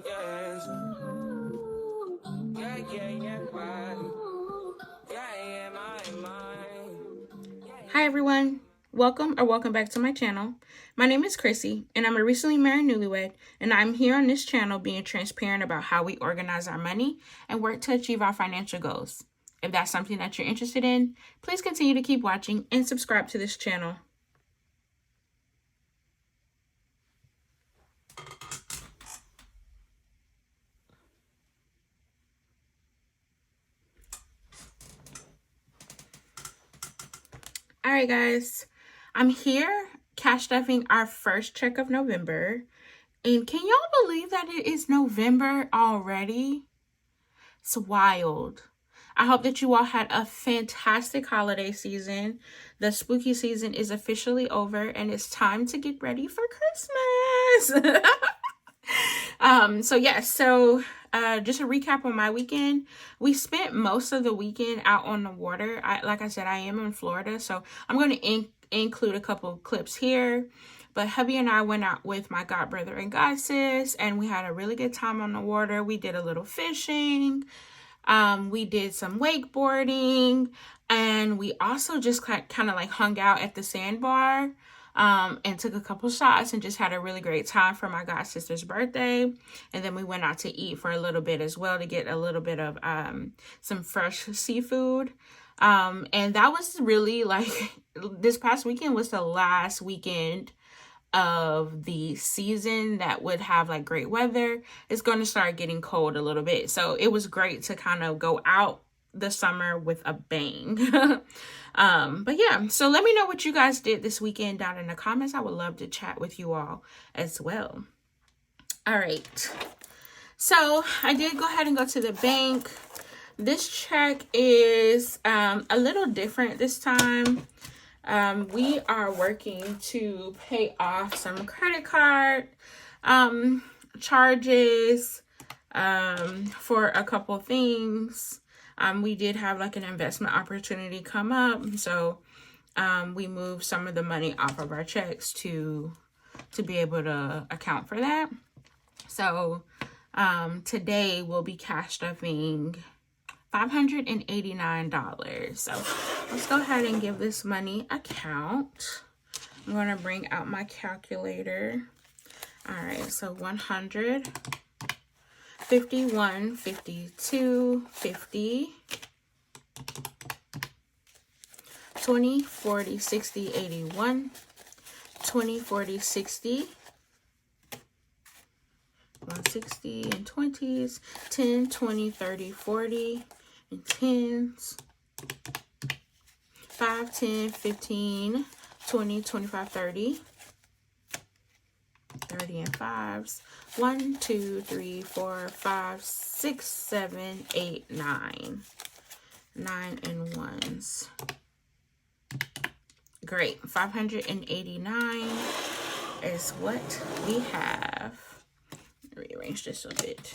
guess. Hi everyone, welcome back to my channel. My name is Chrissy and I'm a recently married newlywed, and I'm here on this channel being transparent about how we organize our money and work to achieve our financial goals. If that's something that you're interested in, please continue to keep watching and subscribe to this channel. Alright guys, I'm here cash stuffing our first check of November. And can y'all believe that it is November already? It's wild. I hope that you all had a fantastic holiday season. The spooky season is officially over and it's time to get ready for Christmas. Just a recap on my weekend. We spent most of the weekend out on the water. Like I said, I am in Florida, so I'm going to include a couple of clips here. But hubby and I went out with my godbrother and godsis, and we had a really good time on the water. We did a little fishing. We did some wakeboarding, and we also just kind of like hung out at the sandbar. And took a couple shots and just had a really great time for my god sister's birthday. And then we went out to eat for a little bit as well to get a little bit of some fresh seafood. And that was really like, this past weekend was the last weekend of the season that would have like great weather. It's going to start getting cold a little bit. So it was great to kind of go out the summer with a bang. But yeah, so let me know what you guys did this weekend down in the comments. I would love to chat with you all as well. All right, so I did go ahead and go to the bank. This check is a little different this time. We are working to pay off some credit card charges for a couple things. We did have like an investment opportunity come up, so we moved some of the money off of our checks to be able to account for that. So today we'll be cash stuffing $589. So let's go ahead and give this money a count. I'm going to bring out my calculator. All right, so 100, 51, 52, 50, 20, 40, 60, 81, 20, 40, 60, 160 and 20s, 10, 20, 30, 40, and 10s, 5, 10, 15, 20, 25, 30, 30 and 5s, 1, 2, 3, 4, 5, 6, 7, 8, 9, 9 and 1s. Great, 589 is what we have. Rearrange this a bit.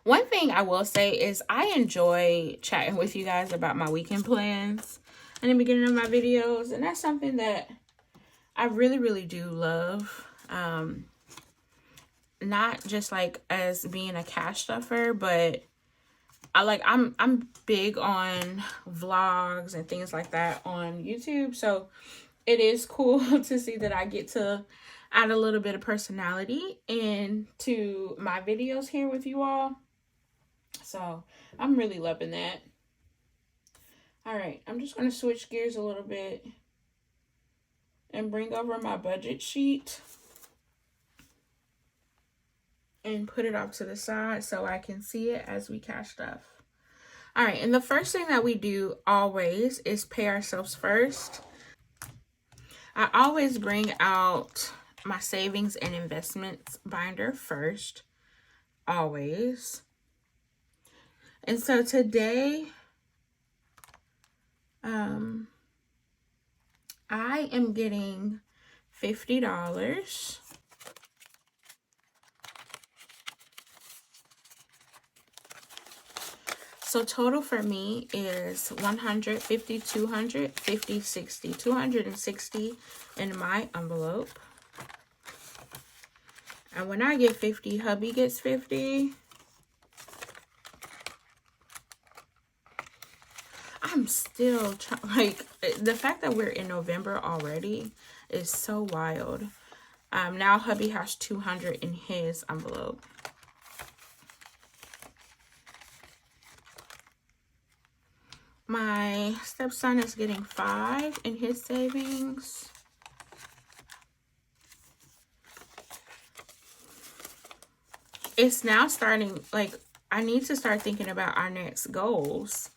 One thing I will say is I enjoy chatting with you guys about my weekend plans in the beginning of my videos, and that's something that I really do love. Not just like as being a cash stuffer, but I'm big on vlogs and things like that on YouTube, so it is cool to see that I get to add a little bit of personality into my videos here with you all. So I'm really loving that. All right, I'm just going to switch gears a little bit and bring over my budget sheet and put it off to the side so I can see it as we cash stuff. All right, and the first thing that we do always is pay ourselves first. I always bring out my savings and investments binder first, always. And so today, I am getting $50. So total for me is 150, 200, 50, 60, 260 in my envelope. And when I get 50, hubby gets 50. I'm still trying, like, the fact that we're in November already is so wild. Now hubby has 200 in his envelope. My stepson is getting 5 in his savings. It's now starting, like, I need to start thinking about our next goals.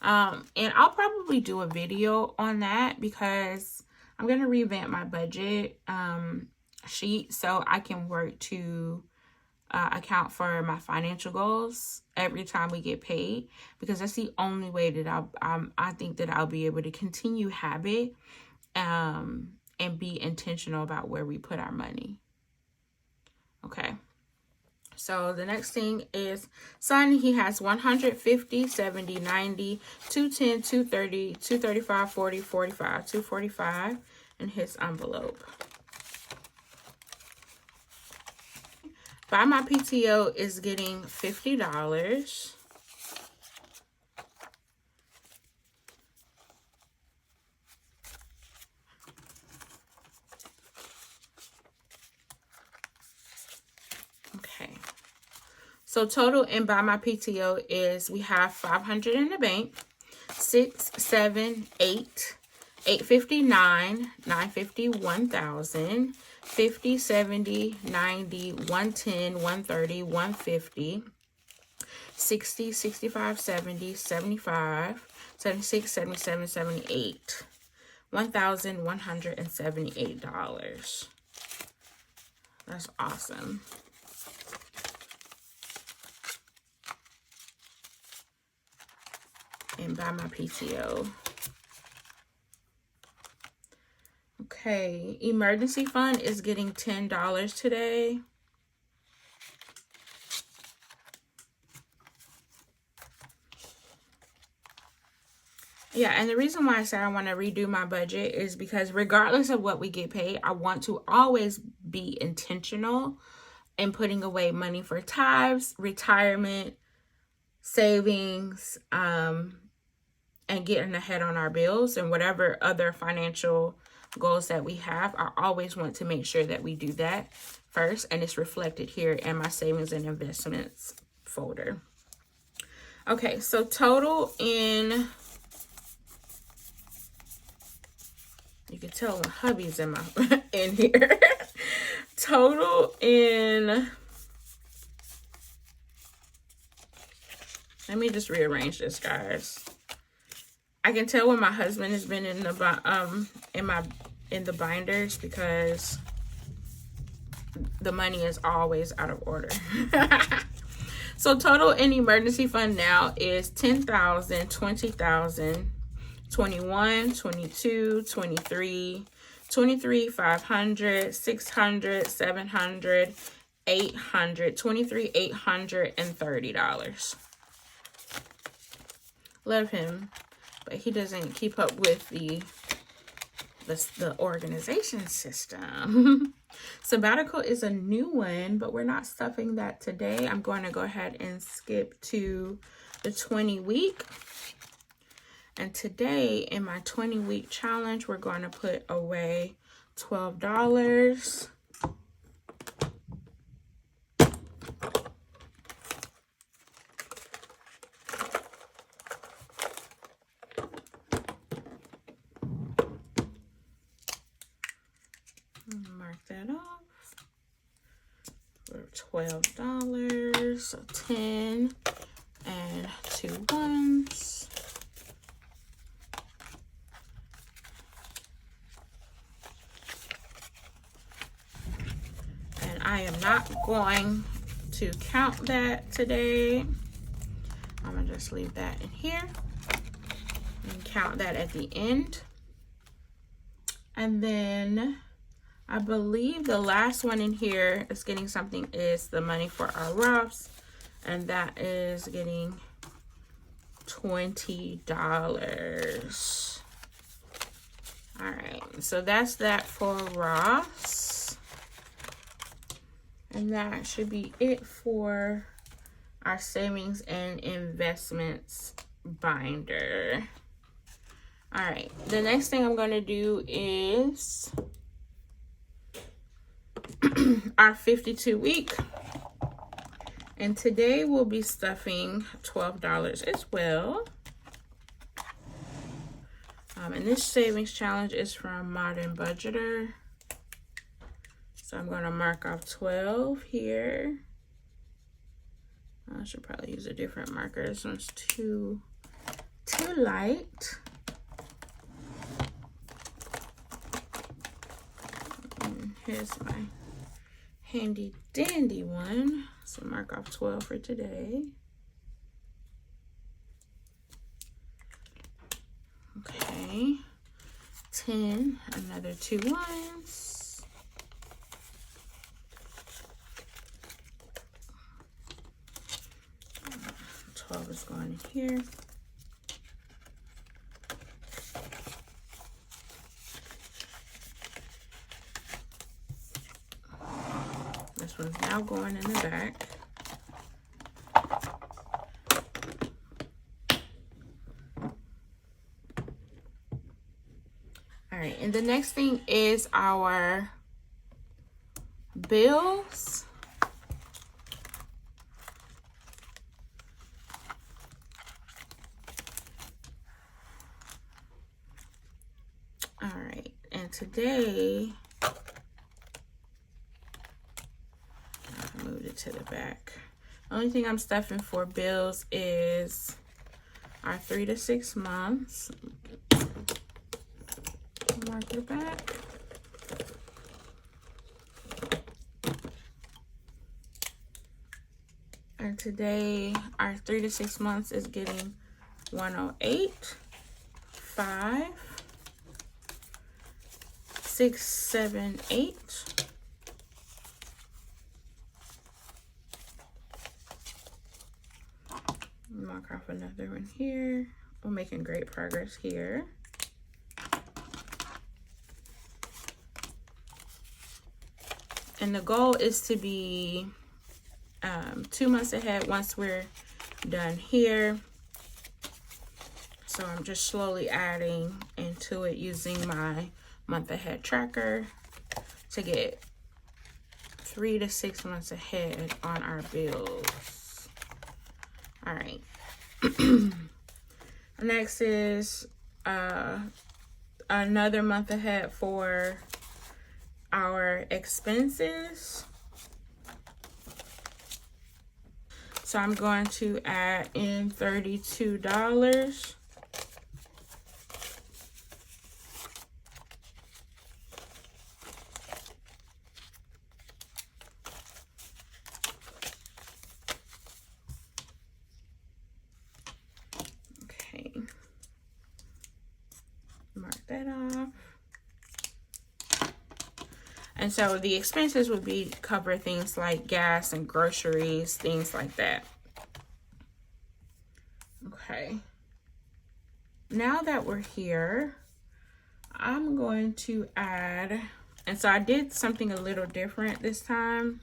And I'll probably do a video on that because I'm going to revamp my budget sheet so I can work to account for my financial goals every time we get paid, because that's the only way that I think that I'll be able to continue habit and be intentional about where we put our money. Okay. So the next thing is son. He has 150, 70, 90, 210, 230, 235, 40, 45, 245 in his envelope. Buy My PTO is getting $50. Okay. So total in Buy My PTO is we have 500 in the bank, 6, 7, 8, 859, 950, 1,000, 50, 70, 90, 110, 130, 150, 60, 65, 70, 75, 76, 77, 78, $1,178. That's awesome. And Buy My PTO. Okay, emergency fund is getting $10 today. Yeah, and the reason why I said I want to redo my budget is because regardless of what we get paid, I want to always be intentional in putting away money for tithes, retirement, savings, and getting ahead on our bills and whatever other financial goals that we have. I always want to make sure that we do that first, and it's reflected here in my savings and investments folder. Okay, so total in, you can tell my hubby's in my in here. Total in, let me just rearrange this, guys. I can tell when my husband has been in the binders because the money is always out of order. So total in emergency fund now is 10,000, 20,000, 21, 22, 23, 23, 500, 600, 700, 800, 23, $830. Love him, but he doesn't keep up with the organization system. Sabbatical is a new one, but we're not stuffing that today. I'm going to go ahead and skip to the 20-week. And today in my 20-week challenge, we're going to put away $12. Mark that off for $12. So 10 and 2 1s. And I am not going to count that today. I'm gonna just leave that in here and count that at the end. And then I believe the last one in here is getting something is the money for our Roths, and that is getting $20. All right, so that's that for Ross. And that should be it for our savings and investments binder. All right, the next thing I'm going to do is our 52-week. And today we'll be stuffing $12 as well. And this savings challenge is from Modern Budgeter. So I'm going to mark off 12 here. I should probably use a different marker. This one's too light. And here's my handy dandy one. So mark off 12 for today. Okay. 10, another 2 ones. 12 is going in here. This one's now going in the back. All right, and the next thing is our bills. All right, and today, I moved it to the back. The only thing I'm stuffing for bills is our 3 to 6 months. Mark the back. And today, our 3 to 6 months is getting 108, 5, 6, 7, 8. Mark off another one here. We're making great progress here. And the goal is to be 2 months ahead once we're done here. So I'm just slowly adding into it using my month ahead tracker to get 3 to 6 months ahead on our bills. All right. Next is another month ahead for our expenses. So I'm going to add in $32. Okay. Mark that off. And so the expenses would be cover things like gas and groceries, things like that. Okay. Now that we're here, I'm going to add, and so I did something a little different this time.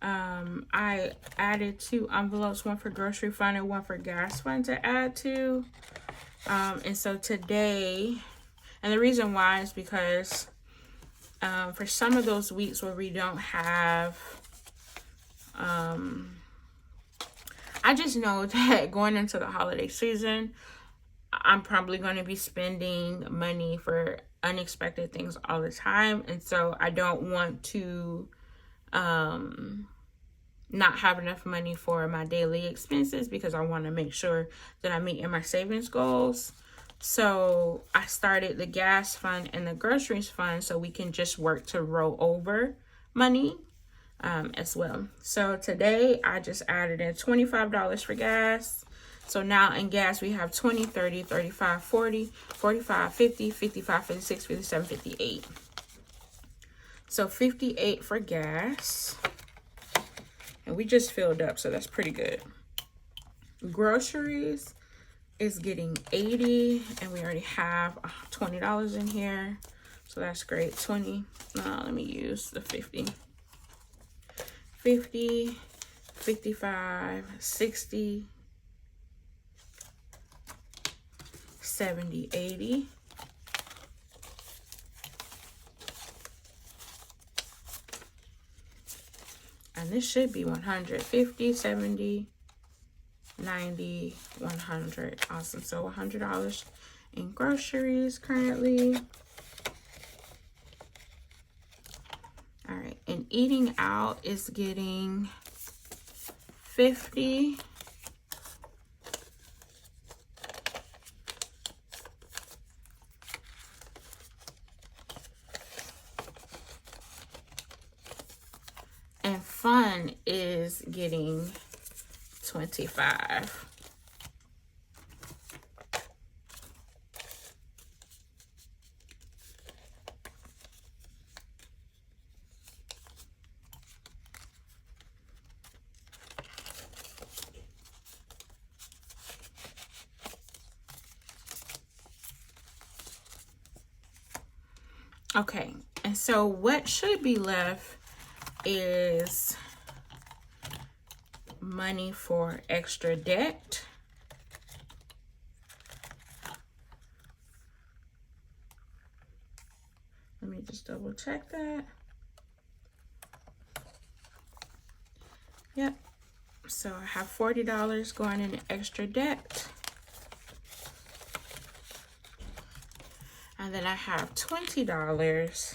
I added 2 envelopes, one for grocery fund and one for gas fund to add to. And so today, and the reason why is because for some of those weeks where we don't have, I just know that going into the holiday season, I'm probably going to be spending money for unexpected things all the time. And so I don't want to not have enough money for my daily expenses because I want to make sure that I'm meeting my savings goals. So I started the gas fund and the groceries fund so we can just work to roll over money as well. So today I just added in $25 for gas. So now in gas we have 20, 30, 35, 40, 45, 50, 55, 56, 57, 58. So 58 for gas. And we just filled up, so that's pretty good. Groceries is getting 80, and we already have $20 in here, so that's great. 20. Let me use the 50. 50, 55, 60, 70, 80. And this should be 100. 50, 70, 90, 100. Awesome. So $100 in groceries currently. All right. And eating out is getting 50. And fun is getting 25. Okay, and so what should be left is money for extra debt. Let me just double check that. Yep. So I have $40 going in extra debt. And then I have $20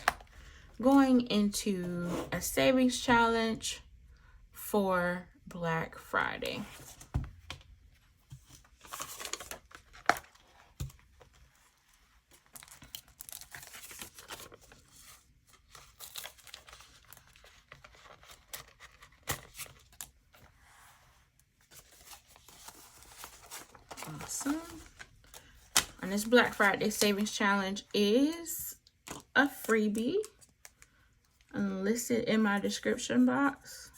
going into a savings challenge for Black Friday. Awesome. And this Black Friday savings challenge is a freebie. And listed in my description box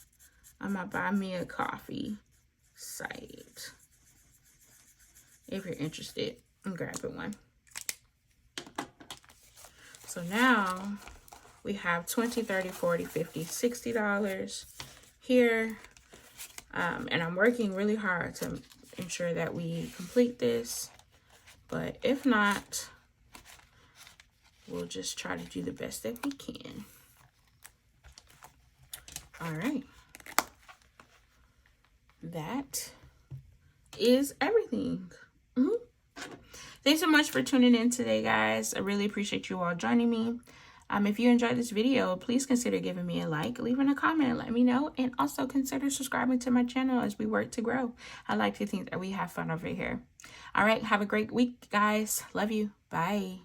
on my Buy Me a Coffee site, if you're interested in grabbing one. So now we have $20, $30, $40, $50, $60 here. And I'm working really hard to ensure that we complete this. But if not, we'll just try to do the best that we can. All right. That is everything. Thanks so much for tuning in today, guys. I really appreciate you all joining me. If you enjoyed this video, please consider giving me a like, leaving a comment, and let me know. And also consider subscribing to my channel as we work to grow. I like to think that we have fun over here. All right. Have a great week, guys. Love you. Bye.